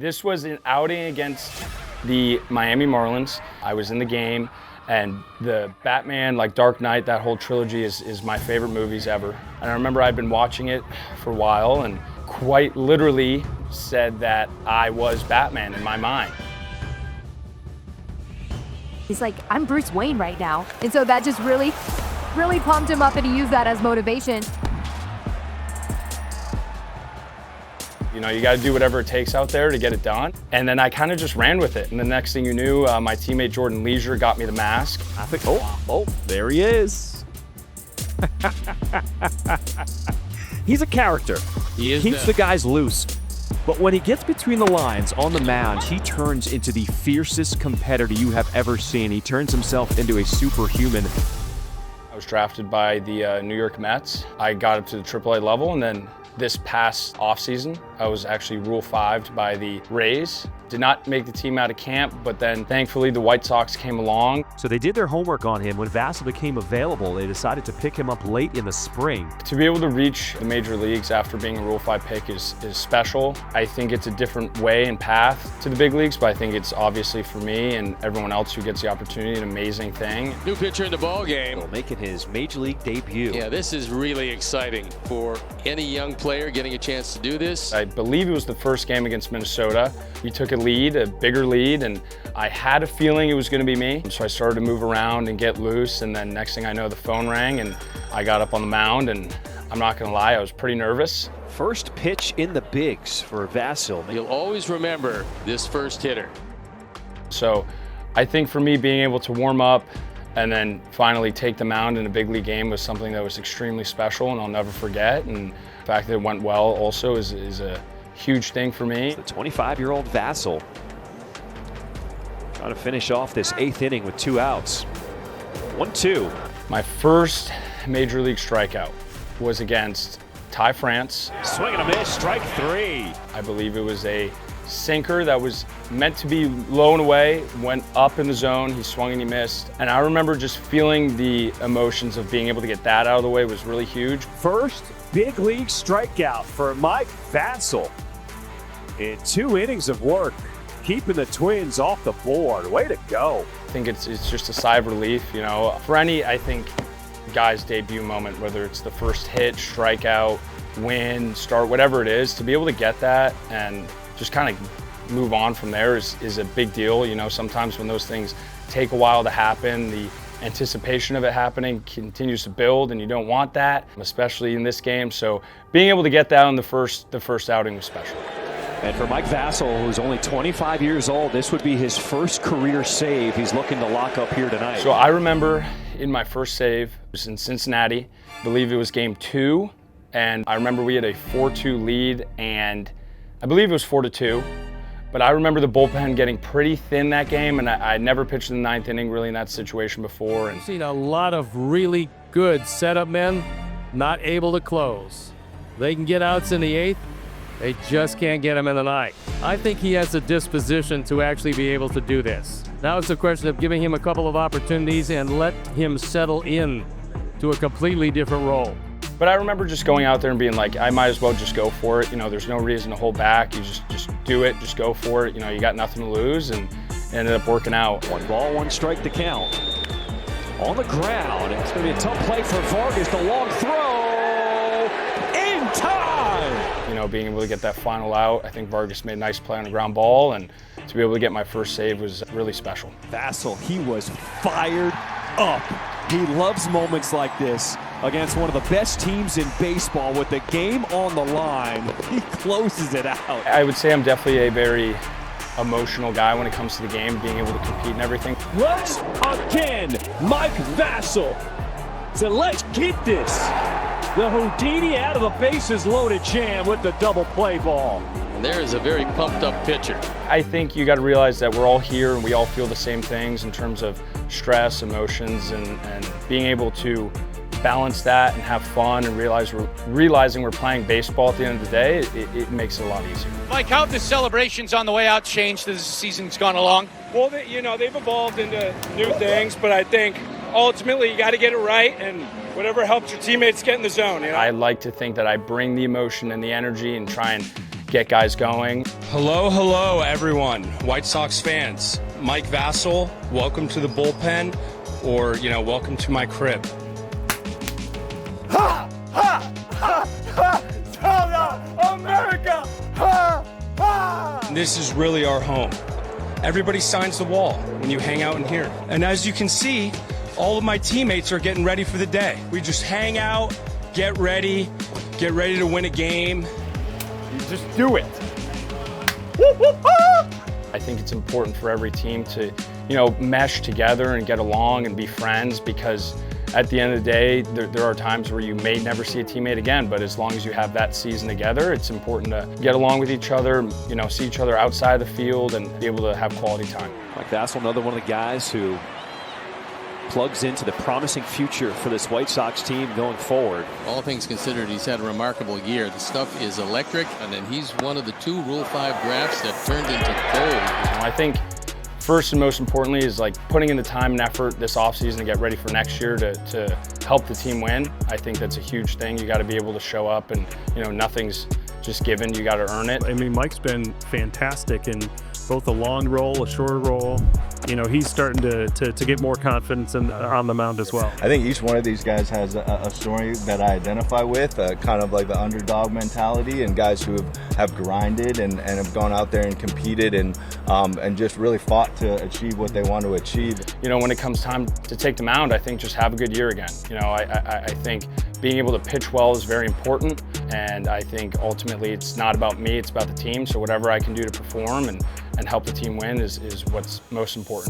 This was an outing against the Miami Marlins. I was in the game, and the Batman, like Dark Knight, that whole trilogy is my favorite movies ever. And I remember I'd been watching it for a while and quite literally said that I was Batman in my mind. He's like, I'm Bruce Wayne right now. And so that just really pumped him up, and he used that as motivation. You know, you got to do whatever it takes out there to get it done. And then I kind of just ran with it. And the next thing you knew, my teammate Jordan Leisure got me the mask. I think, oh, there he is. He's a character. He is. Keeps the guys loose. But when he gets between the lines on the mound, he turns into the fiercest competitor you have ever seen. He turns himself into a superhuman. I was drafted by the New York Mets. I got up to the AAA level, and then this past offseason, I was actually Rule 5'd by the Rays. Did not make the team out of camp, but then thankfully the White Sox came along. So they did their homework on him. When Vasil became available, they decided to pick him up late in the spring. To be able to reach the major leagues after being a Rule 5 pick is special. I think it's a different way and path to the big leagues, but I think it's obviously for me and everyone else who gets the opportunity an amazing thing. New pitcher in the ball game. Making his major league debut. Yeah, this is really exciting for any young player getting a chance to do this. I believe it was the first game against Minnesota. We took a bigger lead, and I had a feeling it was going to be me. So I started to move around and get loose, and then next thing I know, the phone rang, and I got up on the mound, and I'm not going to lie, I was pretty nervous. First pitch in the bigs for Vasil. You'll always remember this first hitter. So I think for me, being able to warm up and then finally take the mound in a big league game was something that was extremely special, and I'll never forget. And the fact that it went well also is a huge thing for me. The 25-year-old Vasil trying to finish off this 8th inning with 2 outs. 1-2. My first major league strikeout was against Ty France. Swing and a miss, strike 3. I believe it was a sinker that was meant to be low and away, went up in the zone, he swung and he missed. And I remember just feeling the emotions of being able to get that out of the way was really huge. First big league strikeout for Mike Vasil in 2 innings of work, keeping the Twins off the board. Way to go. I think it's just a sigh of relief, you know. For any, I think, guy's debut moment, whether it's the first hit, strikeout, win, start, whatever it is, to be able to get that and just kind of move on from there is a big deal. You know, sometimes when those things take a while to happen, the anticipation of it happening continues to build, and you don't want that, especially in this game. So being able to get that on the first outing was special. And for Mike Vasil, who's only 25 years old, this would be his first career save he's looking to lock up here tonight. So I remember in my first save, it was in Cincinnati. I believe it was game 2, and I remember we had a 4-2 lead, and I believe it was 4-2. But I remember the bullpen getting pretty thin that game, and I never pitched in the 9th inning really in that situation before. And I've seen a lot of really good setup men not able to close. They can get outs in the 8th. They just can't get him in the 9th. I think he has the disposition to actually be able to do this. Now it's a question of giving him a couple of opportunities and let him settle in to a completely different role. But I remember just going out there and being like, I might as well just go for it. You know, there's no reason to hold back. You just do it, just go for it. You know, you got nothing to lose, and it ended up working out. 1 ball, 1 strike to count. On the ground, it's going to be a tough play for Vargas. The long throw in time. You know, being able to get that final out, I think Vargas made a nice play on a ground ball, and to be able to get my first save was really special. Vasil, he was fired up. He loves moments like this against one of the best teams in baseball with the game on the line. He closes it out. I would say I'm definitely a very emotional guy when it comes to the game, being able to compete and everything. Once again, Mike Vasil said, let's get this. The Houdini out of the bases loaded jam with the double play ball. And there is a very pumped up pitcher. I think you got to realize that we're all here and we all feel the same things in terms of stress, emotions, and being able to balance that and have fun and realizing we're playing baseball at the end of the day, it makes it a lot easier. Mike, how have the celebrations on the way out changed as the season's gone along? Well, you know, they've evolved into new things, but I think ultimately you got to get it right, and whatever helps your teammates get in the zone. You know? I like to think that I bring the emotion and the energy and try and get guys going. Hello, everyone. White Sox fans. Mike Vasil, welcome to the bullpen, or, welcome to my crib. America! This is really our home. Everybody signs the wall when you hang out in here. And as you can see, all of my teammates are getting ready for the day. We just hang out, get ready to win a game. You just do it. I think it's important for every team to, mesh together and get along and be friends, because at the end of the day, there are times where you may never see a teammate again, but as long as you have that season together, it's important to get along with each other, see each other outside the field and be able to have quality time. Mike Vasil, another one of the guys who plugs into the promising future for this White Sox team going forward. All things considered, he's had a remarkable year. The stuff is electric, and then he's one of the 2 Rule 5 drafts that turned into gold. I think first and most importantly is putting in the time and effort this offseason to get ready for next year to help the team win. I think that's a huge thing. You got to be able to show up, and nothing's just given. You got to earn it. I mean, Mike's been fantastic in both a long role, a short role. He's starting to get more confidence on the mound as well. I think each one of these guys has a story that I identify with, kind of like the underdog mentality, and guys who have grinded and have gone out there and competed and just really fought to achieve what they want to achieve. When it comes time to take the mound, I think just have a good year again. I think being able to pitch well is very important, and I think ultimately it's not about me, it's about the team. So whatever I can do to perform and help the team win is what's most important.